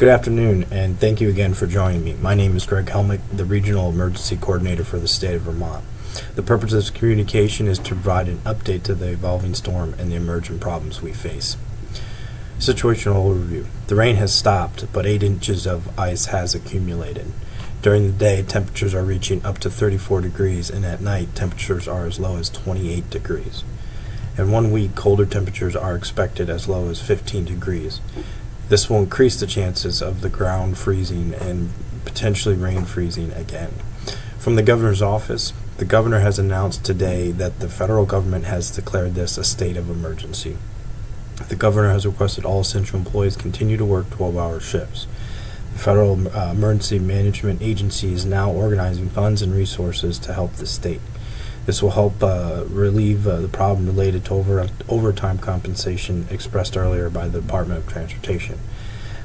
Good afternoon, and thank you again for joining me. My name is Greg Helmick, the Regional Emergency Coordinator for the state of Vermont. The purpose of this communication is to provide an update to the evolving storm and the emergent problems we face. Situational overview. The rain has stopped, but 8 inches of ice has accumulated. During the day, temperatures are reaching up to 34 degrees, and at night, temperatures are as low as 28 degrees. In 1 week, colder temperatures are expected as low as 15 degrees. This will increase the chances of the ground freezing and potentially rain freezing again. From the governor's office, the governor has announced today that the federal government has declared this a state of emergency. The governor has requested all essential employees continue to work 12-hour shifts. The Federal Emergency Management Agency is now organizing funds and resources to help the state. This will help relieve the problem related to overtime compensation expressed earlier by the Department of Transportation.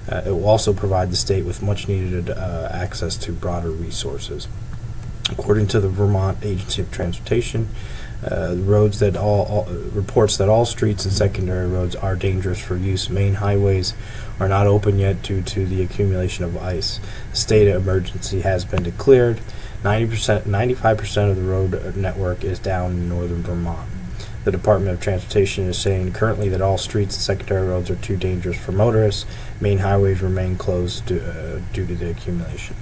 It will also provide the state with much-needed access to broader resources. According to the Vermont Agency of Transportation, reports that all streets and secondary roads are dangerous for use. Main highways are not open yet due to the accumulation of ice. A state of emergency has been declared. 95% of the road network is down in northern Vermont. The Department of Transportation is saying currently that all streets and secondary roads are too dangerous for motorists. Main highways remain closed due to the accumulation.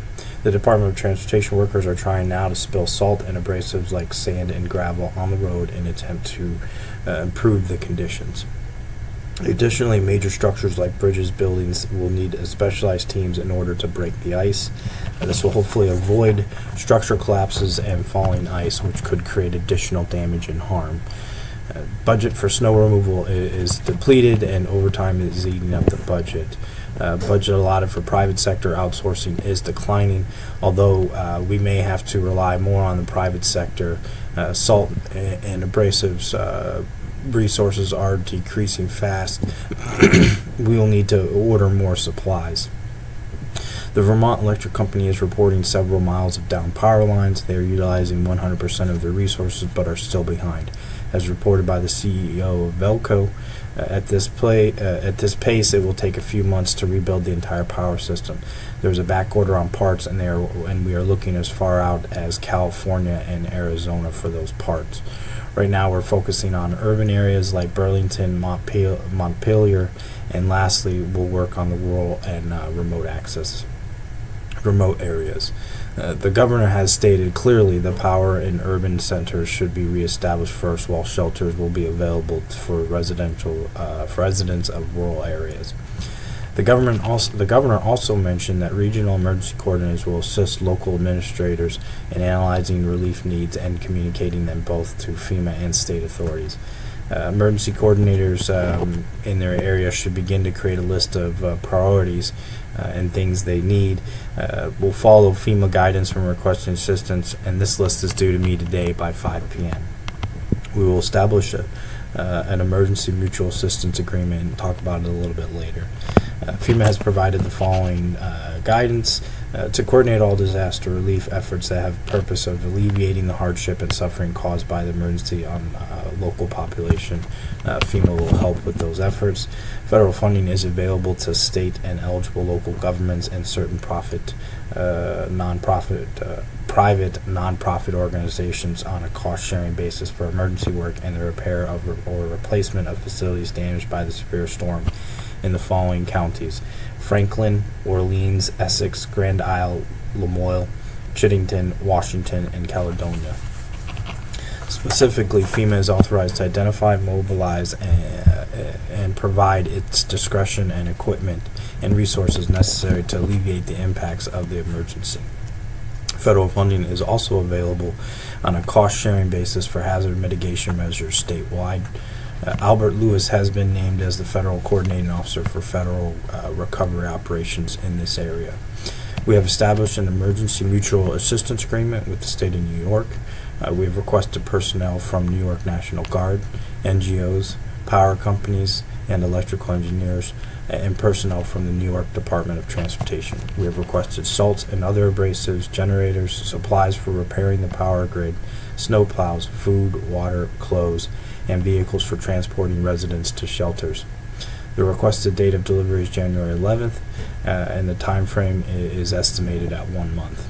The Department of Transportation workers are trying now to spill salt and abrasives like sand and gravel on the road in an attempt to improve the conditions. Additionally, major structures like bridges, buildings will need specialized teams in order to break the ice. This will hopefully avoid structural collapses and falling ice, which could create additional damage and harm. Budget for snow removal is depleted, and overtime is eating up the budget. Budget allotted for private sector outsourcing is declining, although we may have to rely more on the private sector. Salt and abrasives resources are decreasing fast. We will need to order more supplies. The Vermont Electric Company is reporting several miles of down power lines. They are utilizing 100% of their resources but are still behind. As reported by the CEO of Velco, at this pace, it will take a few months to rebuild the entire power system. There's a back order on parts, and we are looking as far out as California and Arizona for those parts. Right now, we're focusing on urban areas like Burlington, Montpelier, and lastly, we'll work on the rural and remote areas. The governor has stated clearly the power in urban centers should be reestablished first, while shelters will be available for residents of rural areas. The governor also mentioned that regional emergency coordinators will assist local administrators in analyzing relief needs and communicating them both to FEMA and state authorities. Emergency coordinators in their area should begin to create a list of priorities and things they need. We'll follow FEMA guidance from requesting assistance, and this list is due to me today by 5 p.m. We will establish an emergency mutual assistance agreement and talk about it a little bit later. FEMA has provided the following guidance to coordinate all disaster relief efforts that have the purpose of alleviating the hardship and suffering caused by the emergency on local population. FEMA will help with those efforts. Federal funding is available to state and eligible local governments and certain private nonprofit organizations on a cost-sharing basis for emergency work and the repair or replacement of facilities damaged by the severe storm in the following counties: Franklin, Orleans, Essex, Grand Isle, Lamoille, Chittenden, Washington, and Caledonia. Specifically, FEMA is authorized to identify, mobilize, and provide its discretion and equipment and resources necessary to alleviate the impacts of the emergency. Federal funding is also available on a cost-sharing basis for hazard mitigation measures statewide. Albert Lewis has been named as the Federal Coordinating Officer for Federal Recovery Operations in this area. We have established an emergency mutual assistance agreement with the state of New York. We have requested personnel from New York National Guard, NGOs, power companies, and electrical engineers, and personnel from the New York Department of Transportation. We have requested salts and other abrasives, generators, supplies for repairing the power grid, snowplows, food, water, clothes, and vehicles for transporting residents to shelters. The requested date of delivery is January 11th, and the time frame is estimated at 1 month.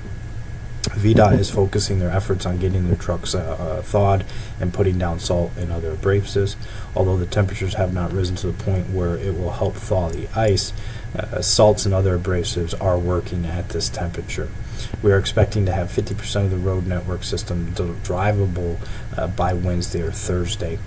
VDOT is focusing their efforts on getting their trucks thawed and putting down salt and other abrasives. Although the temperatures have not risen to the point where it will help thaw the ice, salts and other abrasives are working at this temperature. We are expecting to have 50% of the road network system drivable by Wednesday or Thursday.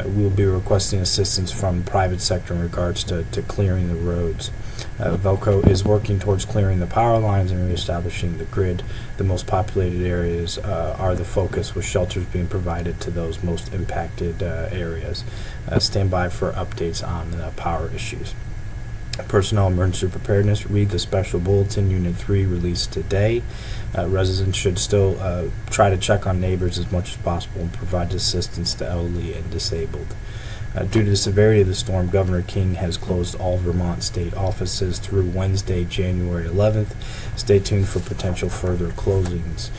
We will be requesting assistance from the private sector in regards to clearing the roads. Velco is working towards clearing the power lines and reestablishing the grid. The most populated areas are the focus, with shelters being provided to those most impacted areas. Stand by for updates on power issues. Personnel emergency preparedness. Read the special bulletin Unit 3 released today. Residents should still try to check on neighbors as much as possible and provide assistance to elderly and disabled. Due to the severity of the storm, Governor King has closed all Vermont state offices through Wednesday, January 11th. Stay tuned for potential further closings.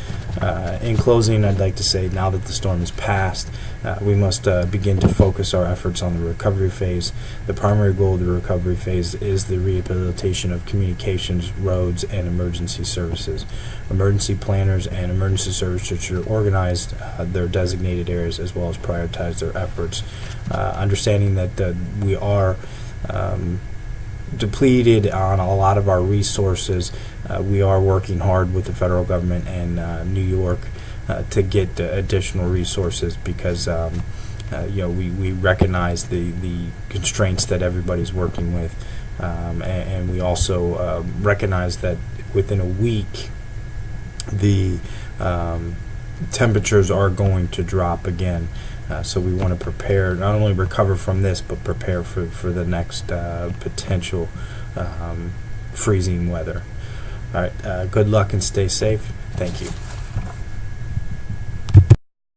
In closing, I'd like to say, now that the storm is past, we must begin to focus our efforts on the recovery phase. The primary goal of the recovery phase is the rehabilitation of communications, roads, and emergency services. Emergency planners and emergency services should organize their designated areas as well as prioritize their efforts. Understanding that we are depleted on a lot of our resources, we are working hard with the federal government and New York to get additional resources because we recognize the constraints that everybody's working with, and we also recognize that within a week the temperatures are going to drop again. So we want to prepare, not only recover from this, but prepare for the next potential freezing weather. All right, good luck and stay safe. Thank you.